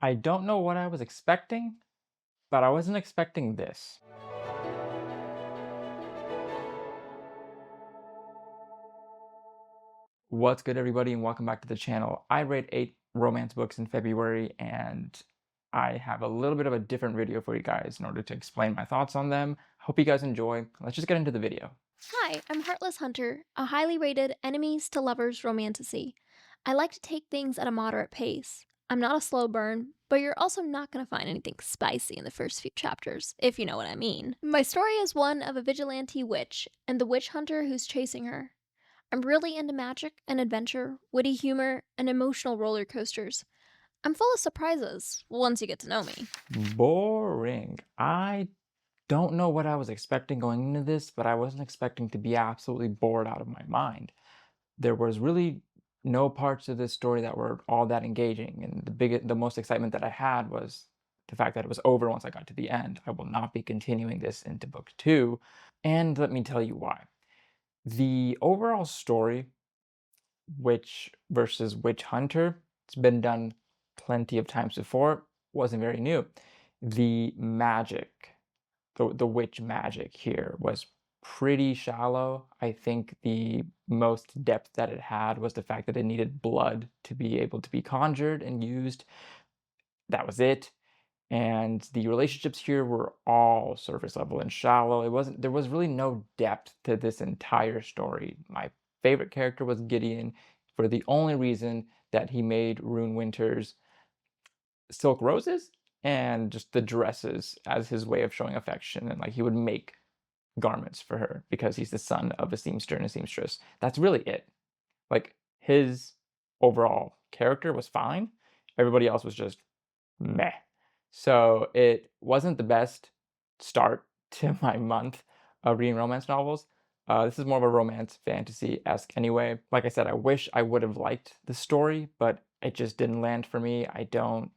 I don't know what I was expecting, but I wasn't expecting this. What's good, everybody, and welcome back to the channel. I read 8 romance books in February, and I have a little bit of a different video for you guys in order to explain my thoughts on them. Hope you guys enjoy. Let's just get into the video. Hi, I'm Heartless Hunter, a highly rated enemies to lovers romantasy. I like to take things at a moderate pace. I'm not a slow burn, but you're also not going to find anything spicy in the first few chapters, if you know what I mean. My story is one of a vigilante witch and the witch hunter who's chasing her. I'm really into magic and adventure, witty humor, and emotional roller coasters. I'm full of surprises once you get to know me. Boring. I don't know what I was expecting going into this, but I wasn't expecting to be absolutely bored out of my mind. There was really no parts of this story that were all that engaging, and the most excitement that I had was the fact that it was over once I got to the end. I will not be continuing this into book 2, and let me tell you why. The overall story, Witch versus Witch Hunter, it's been done plenty of times before, wasn't very new. The magic, the witch magic here was pretty shallow. I think the most depth that it had was the fact that it needed blood to be able to be conjured and used. That was it. And the relationships here were all surface level and shallow. There was really no depth to this entire story. My favorite character was Gideon for the only reason that he made Rune Winter's silk roses and just the dresses as his way of showing affection, and like he would make garments for her because he's the son of a seamster and a seamstress. That's really it. Like his overall character was fine. Everybody else was just meh. So it wasn't the best start to my month of reading romance novels. This is more of a romance fantasy-esque anyway. Like I said, I wish I would have liked the story, but it just didn't land for me. I don't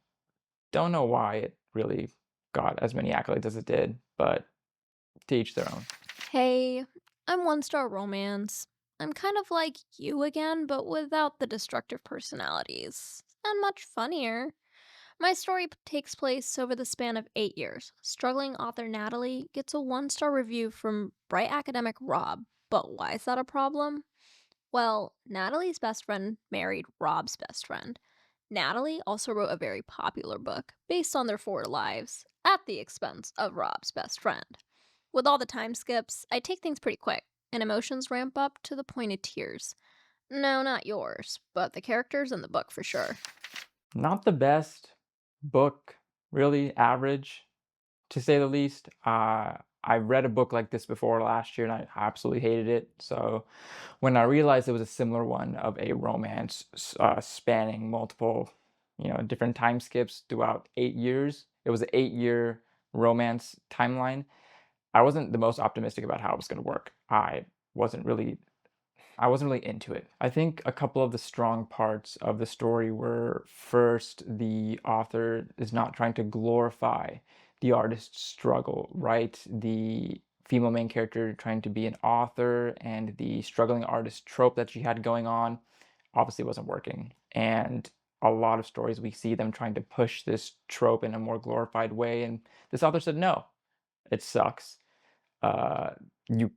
know why it really got as many accolades as it did, but to each their own. Hey, I'm one star romance. I'm kind of like you again, but without the destructive personalities. And much funnier. My story takes place over the span of 8 years. Struggling author Natalie gets a one-star review from bright academic Rob. But why is that a problem? Well, Natalie's best friend married Rob's best friend. Natalie also wrote a very popular book based on their forward lives at the expense of Rob's best friend. With all the time skips, I take things pretty quick, and emotions ramp up to the point of tears. No, not yours, but the characters in the book for sure. Not the best book, really average, to say the least. I read a book like this before last year and I absolutely hated it. So when I realized it was a similar one of a romance spanning multiple, different time skips throughout 8 years, it was an 8 year romance timeline. I wasn't the most optimistic about how it was going to work. Wasn't really I wasn't really into it. I think a couple of the strong parts of the story were, first, the author is not trying to glorify the artist's struggle, right? The female main character trying to be an author and the struggling artist trope that she had going on obviously wasn't working. And a lot of stories we see them trying to push this trope in a more glorified way, and this author said no, it sucks. You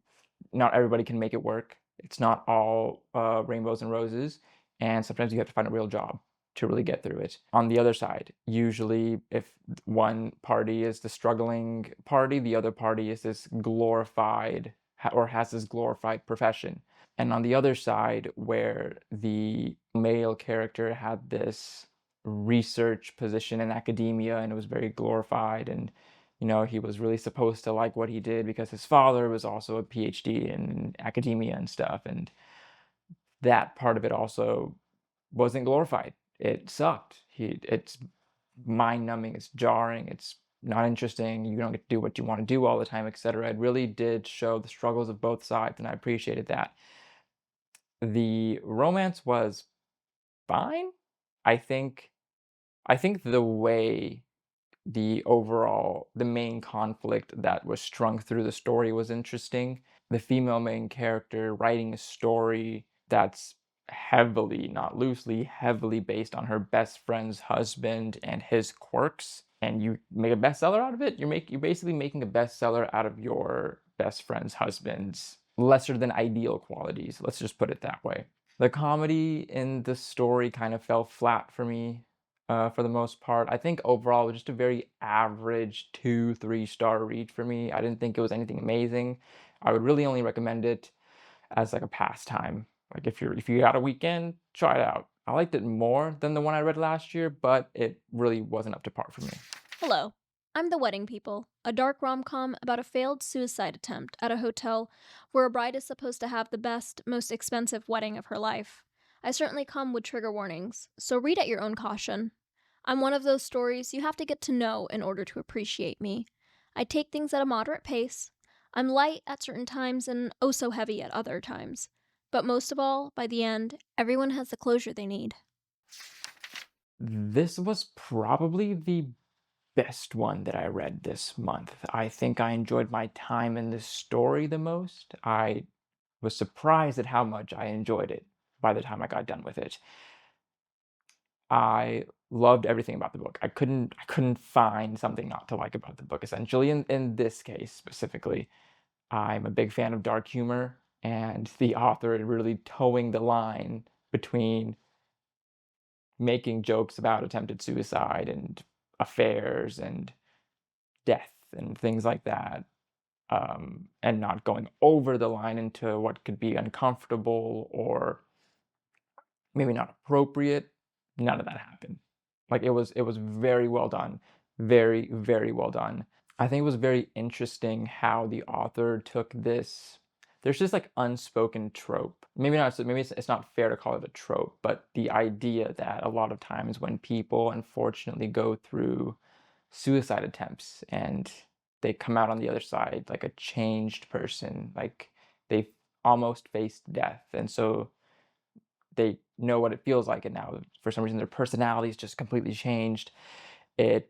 Not everybody can make it work. It's not all rainbows and roses, and sometimes you have to find a real job to really get through it. On the other side, usually if one party is the struggling party, the other party is this glorified or has this glorified profession. And on the other side, where the male character had this research position in academia and it was very glorified, and he was really supposed to like what he did because his father was also a PhD in academia and stuff, and that part of it also wasn't glorified. It sucked. It's mind-numbing, it's jarring, it's not interesting, you don't get to do what you want to do all the time, etc. It really did show the struggles of both sides, and I appreciated that. The romance was fine. I think I think the way the main conflict that was strung through the story was interesting. The female main character writing a story that's heavily, not loosely, heavily based on her best friend's husband and his quirks, and you make a bestseller out of it. You're basically making a bestseller out of your best friend's husband's lesser than ideal qualities. Let's just put it that way. The comedy in the story kind of fell flat for me, for the most part. I think overall it was just a very average 2, 3 star read for me. I didn't think it was anything amazing. I would really only recommend it as like a pastime. Like if you got a weekend, try it out. I liked it more than the one I read last year, but it really wasn't up to par for me. Hello. I'm The Wedding People, a dark rom com about a failed suicide attempt at a hotel where a bride is supposed to have the best, most expensive wedding of her life. I certainly come with trigger warnings, so read at your own caution. I'm one of those stories you have to get to know in order to appreciate me. I take things at a moderate pace. I'm light at certain times and oh so heavy at other times. But most of all, by the end, everyone has the closure they need. This was probably the best one that I read this month. I think I enjoyed my time in this story the most. I was surprised at how much I enjoyed it by the time I got done with it. I loved everything about the book. I couldn't find something not to like about the book, essentially, in this case specifically. I'm a big fan of dark humor, and the author really towing the line between making jokes about attempted suicide and affairs and death and things like that, and not going over the line into what could be uncomfortable or maybe not appropriate. None of that happened. Like it was very well done, very very well done. I think it was very interesting how the author took this. There's just like unspoken trope. Maybe not. Maybe it's not fair to call it a trope, but the idea that a lot of times when people unfortunately go through suicide attempts and they come out on the other side like a changed person, like they've almost faced death, and so they know what it feels like, and now for some reason their personality's just completely changed. It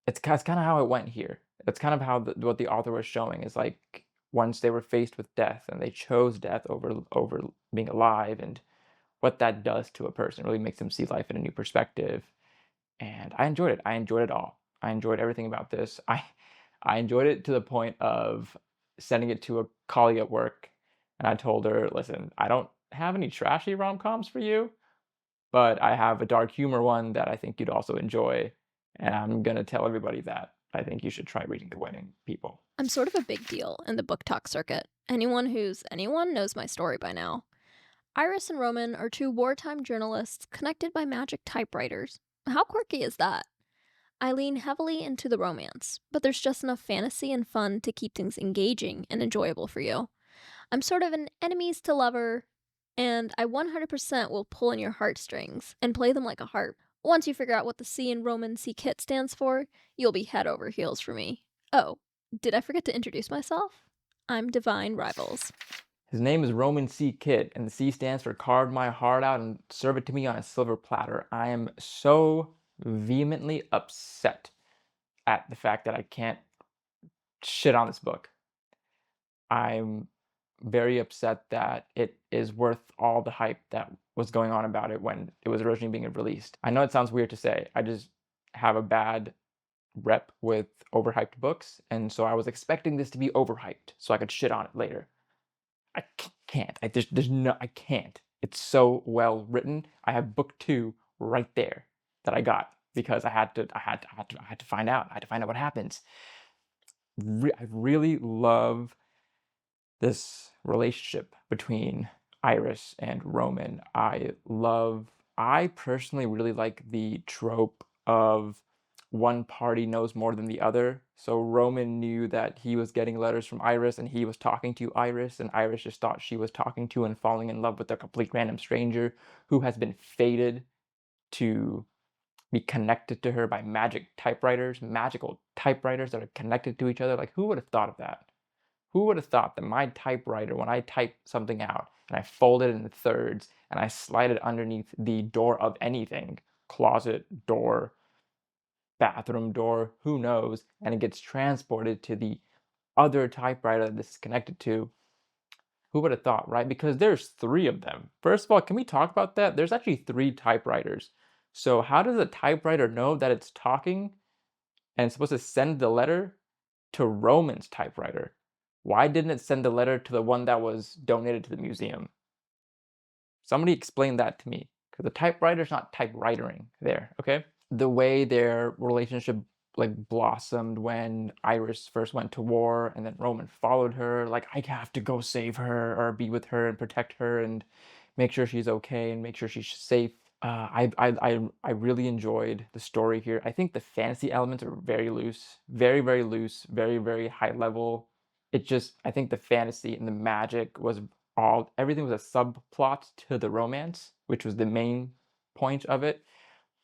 it's kind of how it went here. That's kind of how what the author was showing is like once they were faced with death and they chose death over being alive, and what that does to a person really makes them see life in a new perspective. And I enjoyed it. I enjoyed it all. I enjoyed everything about this. I enjoyed it to the point of sending it to a colleague at work, and I told her, "Listen, I don't have any trashy rom-coms for you, but I have a dark humor one that I think you'd also enjoy, and I'm gonna tell everybody that I think you should try reading The Wedding People." I'm sort of a big deal in the book talk circuit. Anyone who's anyone knows my story by now. Iris and Roman are two wartime journalists connected by magic typewriters. How quirky is that? I lean heavily into the romance, but there's just enough fantasy and fun to keep things engaging and enjoyable for you. I'm sort of an enemies to lover, and I 100% will pull in your heartstrings and play them like a harp. Once you figure out what the C in Roman C Kit stands for, you'll be head over heels for me. Oh, did I forget to introduce myself? I'm Divine Rivals. His name is Roman C. Kit, and the C stands for carve my heart out and serve it to me on a silver platter. I am so vehemently upset at the fact that I can't shit on this book. I'm very upset that it is worth all the hype that was going on about it when it was originally being released. I know it sounds weird to say. I just have a bad rep with overhyped books, and so I was expecting this to be overhyped so I could shit on it later. I can't. There's no. I can't. It's so well written. I have book two right there that I got because I had to find out. I had to find out what happens. I really love this relationship between Iris and Roman. I personally really like the trope of one party knows more than the other. So Roman knew that he was getting letters from Iris and he was talking to Iris, and Iris just thought she was talking to and falling in love with a complete random stranger who has been fated to be connected to her by magical typewriters that are connected to each other. Like, who would have thought of that? Who would have thought that my typewriter, when I type something out and I fold it into thirds and I slide it underneath the door of anything, closet door, bathroom door, who knows, and it gets transported to the other typewriter that this is connected to, Who would have thought, right? Because there's 3 of them. First of all, can we talk about that? There's actually 3 typewriters. So how does a typewriter know that it's talking and it's supposed to send the letter to Roman's typewriter? Why didn't it send the letter to the one that was donated to the museum? Somebody explain that to me, because the typewriter's not typewritering there, okay? The way their relationship like blossomed when Iris first went to war and then Roman followed her, like I have to go save her or be with her and protect her and make sure she's okay and make sure she's safe. I really enjoyed the story here. I think the fantasy elements are very loose, very loose, very high level. It just I think the fantasy and the magic was all everything was a subplot to the romance, which was the main point of it.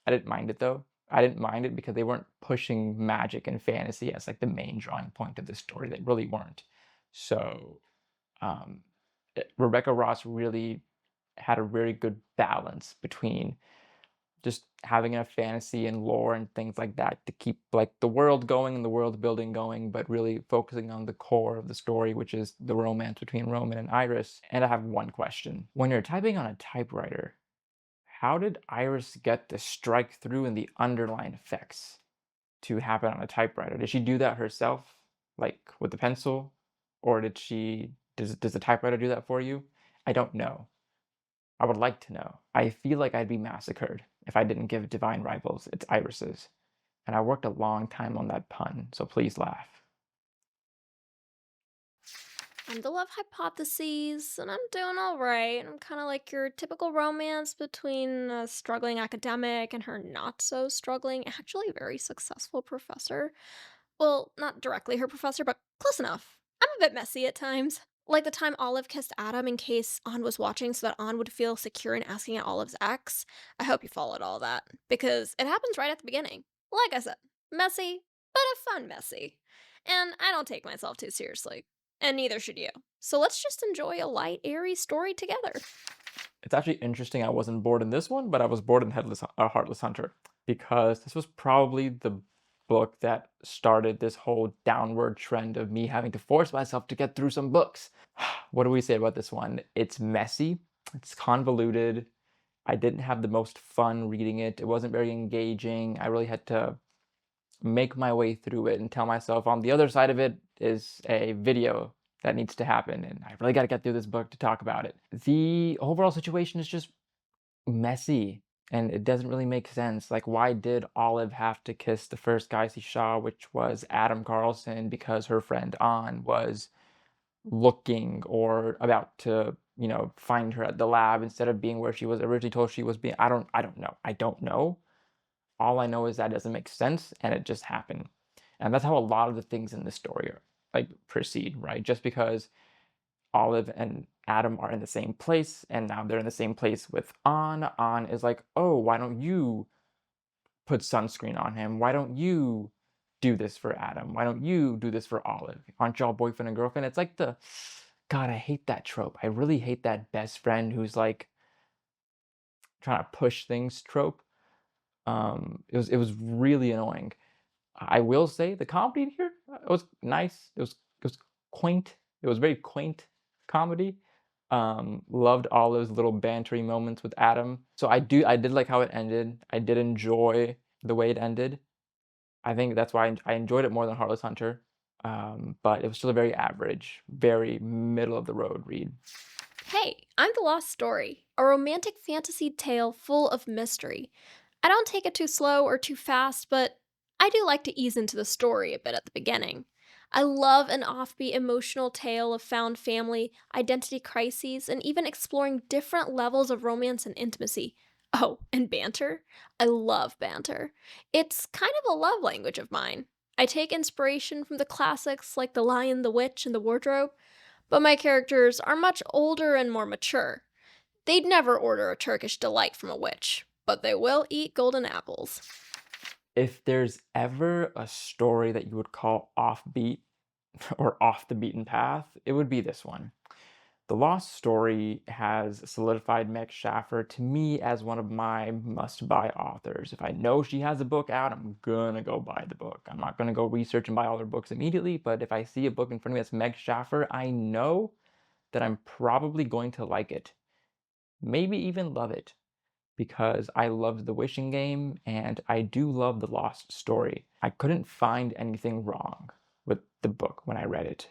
I didn't mind it though. I didn't mind it because they weren't pushing magic and fantasy as like the main drawing point of the story. They really weren't. So um, Rebecca Ross really had a very good balance between just having enough fantasy and lore and things like that to keep like the world going and the world building going, but really focusing on the core of the story, which is the romance between Roman and Iris. And I have one question. When you're typing on a typewriter, how did Iris get the strike through and the underline effects to happen on a typewriter? Did she do that herself, like with the pencil? Or does the typewriter do that for you? I don't know. I would like to know. I feel like I'd be massacred if I didn't give Divine Rivals its irises. And I worked a long time on that pun, so please laugh. I'm the love hypotheses, and I'm doing all right. I'm kind of like your typical romance between a struggling academic and her not so struggling, actually very successful professor. Well, not directly her professor, but close enough. I'm a bit messy at times. Like the time Olive kissed Adam in case An was watching so that An would feel secure in asking out Olive's ex. I hope you followed all that, because it happens right at the beginning. Like I said, messy, but a fun messy. And I don't take myself too seriously. And neither should you. So let's just enjoy a light, airy story together. It's actually interesting I wasn't bored in this one, but I was bored in Heartless Hunter because this was probably the book that started this whole downward trend of me having to force myself to get through some books. What do we say about this one? It's messy, it's convoluted. I didn't have the most fun reading it. It wasn't very engaging. I really had to make my way through it and tell myself on the other side of it is a video that needs to happen, and I really got to get through this book to talk about it. The overall situation is just messy and it doesn't really make sense. Like, why did Olive have to kiss the first guy she saw, which was Adam Carlson, because her friend An was looking or about to, find her at the lab instead of being where she was originally told she was being? I don't know. I don't know. All I know is that it doesn't make sense and it just happened. And that's how a lot of the things in this story are like proceed, right? Just because Olive and Adam are in the same place and now they're in the same place with An. An is like, oh, why don't you put sunscreen on him? Why don't you do this for Adam? Why don't you do this for Olive? Aren't y'all boyfriend and girlfriend? It's like God, I hate that trope. I really hate that best friend who's like trying to push things trope. It was really annoying. I will say the comedy here was nice. It was quaint. It was very quaint comedy. Loved all those little bantery moments with Adam. So I did like how it ended. I did enjoy the way it ended. I think that's why I enjoyed it more than Heartless Hunter. But it was still a very average, very middle of the road read. Hey, I'm The Lost Story, a romantic fantasy tale full of mystery. I don't take it too slow or too fast, but I do like to ease into the story a bit at the beginning. I love an offbeat emotional tale of found family, identity crises, and even exploring different levels of romance and intimacy. Oh, and banter. I love banter. It's kind of a love language of mine. I take inspiration from the classics like The Lion, the Witch, and the Wardrobe, but my characters are much older and more mature. They'd never order a Turkish delight from a witch, but they will eat golden apples. If there's ever a story that you would call offbeat or off the beaten path, it would be this one. The Lost Story has solidified Meg Schaffer to me as one of my must-buy authors. If I know she has a book out, I'm gonna go buy the book. I'm not gonna go research and buy all her books immediately, but if I see a book in front of me that's Meg Schaffer, I know that I'm probably going to like it, maybe even love it, because I loved the Wishing Game and I do love the Lost Story. I couldn't find anything wrong with the book when I read it.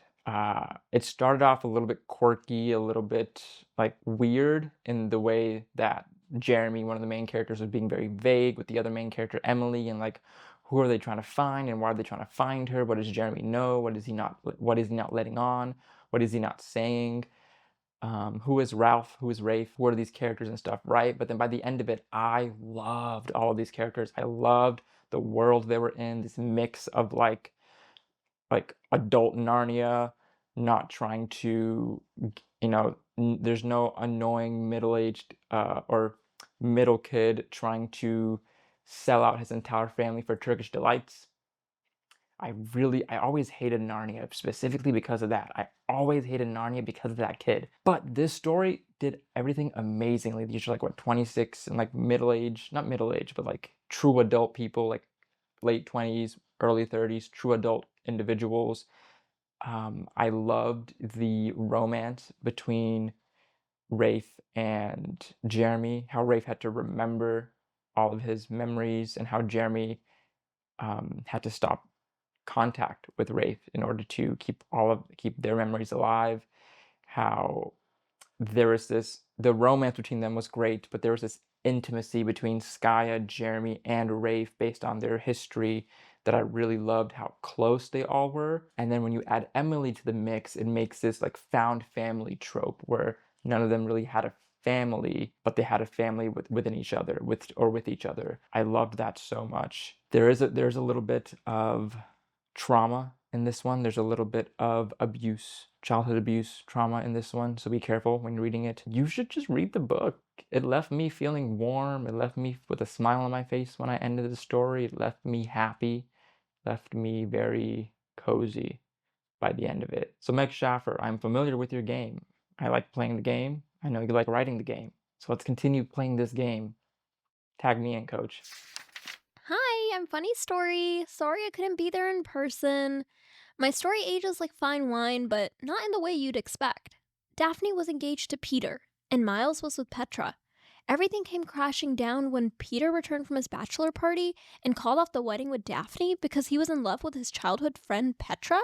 It started off a little bit quirky, a little bit like weird in the way that Jeremy, one of the main characters, was being very vague with the other main character, Emily, and like who are they trying to find and why are they trying to find her? What does Jeremy know? What is he not letting on? What is he not saying? Who is Ralph, who is Rafe, who are these characters and stuff, right? But then by the end of it, I loved all of these characters. I loved the world they were in, this mix of like adult Narnia, not trying to, there's no annoying middle-aged or middle kid trying to sell out his entire family for Turkish delights. I always hated Narnia specifically because of that. I always hated Narnia because of that kid. But this story did everything amazingly. These are like what, 26 and like middle age, not middle age, but like true adult people, like late 20s, early 30s, true adult individuals. I loved the romance between Rafe and Jeremy, how Rafe had to remember all of his memories and how Jeremy had to stop contact with Rafe in order to keep their memories alive. How there was the romance between them was great, but there was this intimacy between Skaya, Jeremy, and Rafe based on their history that I really loved how close they all were. And then when you add Emily to the mix, it makes this like found family trope where none of them really had a family, but they had a family within each other, with each other. I loved that so much. There's a little bit of trauma in this one. There's a little bit of abuse, childhood abuse, trauma in this one. So be careful when reading it. You should just read the book. It left me feeling warm. It left me with a smile on my face when I ended the story. It left me happy, left me very cozy by the end of it. So Meg Schaffer, I'm familiar with your game. I like playing the game. I know you like writing the game. So let's continue playing this game. Tag me in, coach. Hi, I'm Funny Story. Sorry I couldn't be there in person. My story ages like fine wine, but not in the way you'd expect. Daphne was engaged to Peter, and Miles was with Petra. Everything came crashing down when Peter returned from his bachelor party and called off the wedding with Daphne because he was in love with his childhood friend Petra.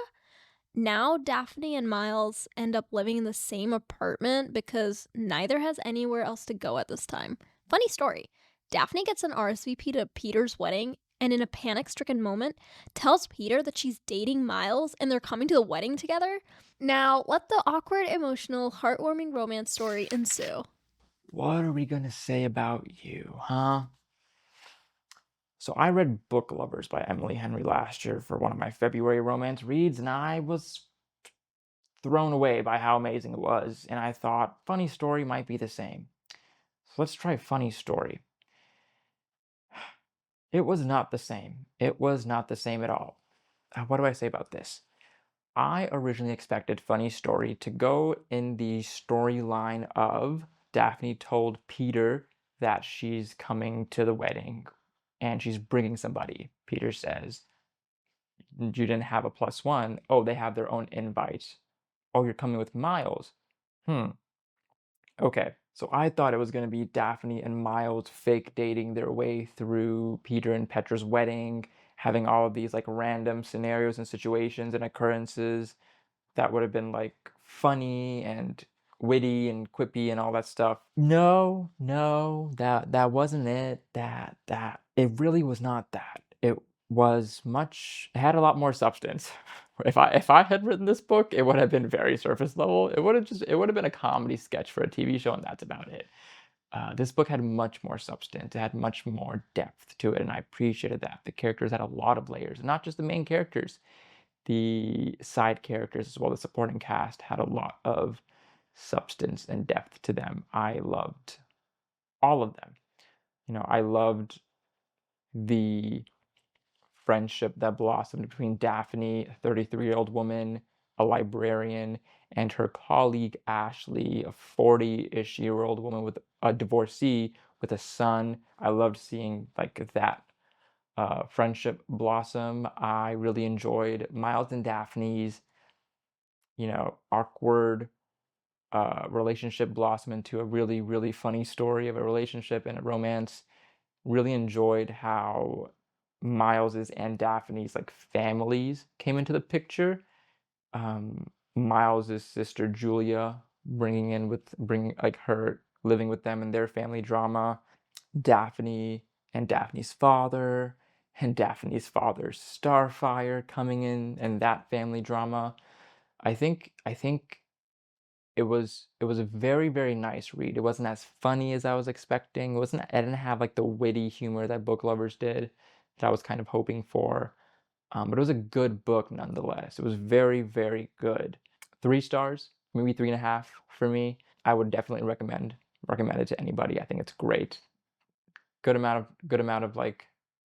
Now, Daphne and Miles end up living in the same apartment because neither has anywhere else to go at this time. Funny story, Daphne gets an RSVP to Peter's wedding and, in a panic stricken moment, tells Peter that she's dating Miles and they're coming to the wedding together. Now, let the awkward, emotional, heartwarming romance story ensue. What are we gonna say about you, huh? So I read Book Lovers by Emily Henry last year for one of my February romance reads, and I was thrown away by how amazing it was, and I thought Funny Story might be the same. So let's try Funny Story. It was not the same. It was not the same at all. What do I say about this? I originally expected Funny Story to go in the storyline of Daphne told Peter that she's coming to the wedding and she's bringing somebody. Peter says, you didn't have a plus one. Oh, they have their own invite. Oh, you're coming with Miles. Hmm. Okay. So I thought it was going to be Daphne and Miles fake dating their way through Peter and Petra's wedding, having all of these like random scenarios and situations and occurrences that would have been like funny and witty and quippy and all that stuff. No, no, that wasn't it. That it really was not that. It had a lot more substance. If I had written this book, it would have been very surface level. It would have been a comedy sketch for a TV show, and that's about it. This book had much more substance. It had much more depth to it, and I appreciated that. The characters had a lot of layers, not just the main characters. The side characters as well as the supporting cast had a lot of substance and depth to them. I loved all of them. I loved the friendship that blossomed between Daphne, a 33-year-old woman, a librarian, and her colleague Ashley, a 40-ish year old woman with a divorcee with a son. I loved seeing like that friendship blossom. I really enjoyed Miles and Daphne's, awkward relationship blossom into a really, really funny story of a relationship and a romance. Really enjoyed how Miles's and Daphne's like families came into the picture. Miles's sister Julia bringing like her living with them and their family drama. Daphne and Daphne's father and Daphne's father's Starfire coming in and that family drama. I think it was a very, very nice read. It wasn't as funny as I was expecting. I didn't have like the witty humor that book lovers did that I was kind of hoping for. But it was a good book nonetheless. It was very, very good. 3 stars, maybe 3.5 for me. I would definitely recommend it to anybody. I think it's great. Good amount of like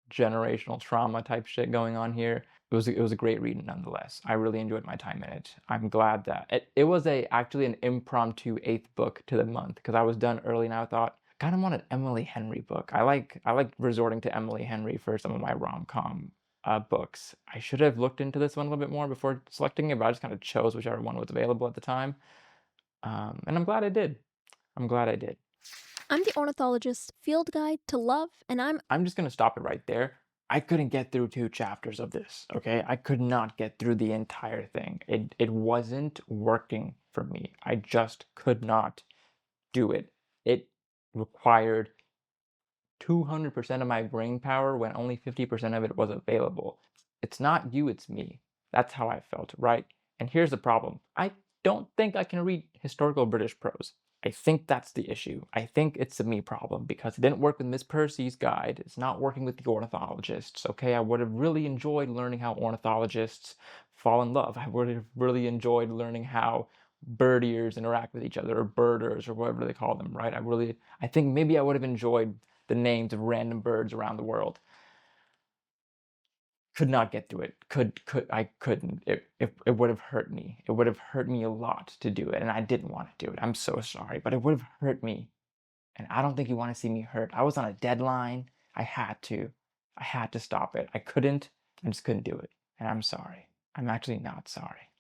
generational trauma type shit going on here. It was a great read nonetheless. I really enjoyed my time in it. I'm glad that it was actually an impromptu eighth book to the month because I was done early and I thought I kind of want an Emily Henry book. I like resorting to Emily Henry for some of my rom-com books. I should have looked into this one a little bit more before selecting it, but I just kind of chose whichever one was available at the time. And I'm glad I did. I'm glad I did. I'm the Ornithologist Field Guide to Love, and I'm just gonna stop it right there. I couldn't get through 2 chapters of this, okay? I could not get through the entire thing. It wasn't working for me. I just could not do it. It required 200% of my brain power when only 50% of it was available. It's not you, it's me. That's how I felt, right? And here's the problem. I don't think I can read historical British prose. I think that's the issue. I think it's a me problem because it didn't work with Miss Percy's guide. It's not working with the ornithologists. Okay, I would have really enjoyed learning how ornithologists fall in love. I would have really enjoyed learning how birdiers interact with each other or birders or whatever they call them, right? I think maybe I would have enjoyed the names of random birds around the world. Could not get through it. I couldn't. It would have hurt me. It would have hurt me a lot to do it, and I didn't want to do it. I'm so sorry, but it would have hurt me, and I don't think you want to see me hurt. I was on a deadline. I had to. I had to stop it. I couldn't. I just couldn't do it, and I'm sorry. I'm actually not sorry.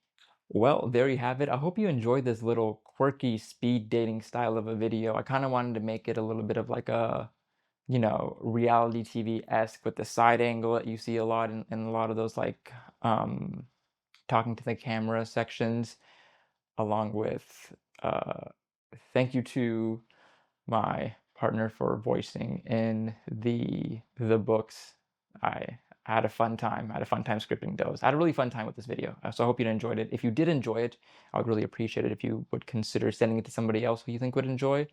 Well, there you have it. I hope you enjoyed this little quirky speed dating style of a video. I kind of wanted to make it a little bit of like a reality TV-esque with the side angle that you see a lot in a lot of those like talking to the camera sections, along with thank you to my partner for voicing in the books. I had a fun time. I had a fun time scripting those. I had a really fun time with this video. So I hope you enjoyed it. If you did enjoy it, I would really appreciate it if you would consider sending it to somebody else who you think would enjoy.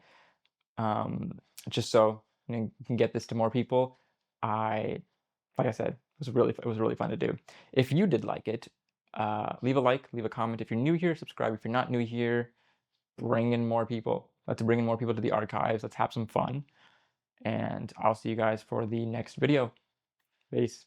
Um, just so you can get this to more people. I, like I said, it was really fun to do. If you did like it, leave a like, leave a comment. If you're new here, subscribe. If you're not new here, bring in more people. Let's bring in more people to the archives. Let's have some fun. And I'll see you guys for the next video. Peace.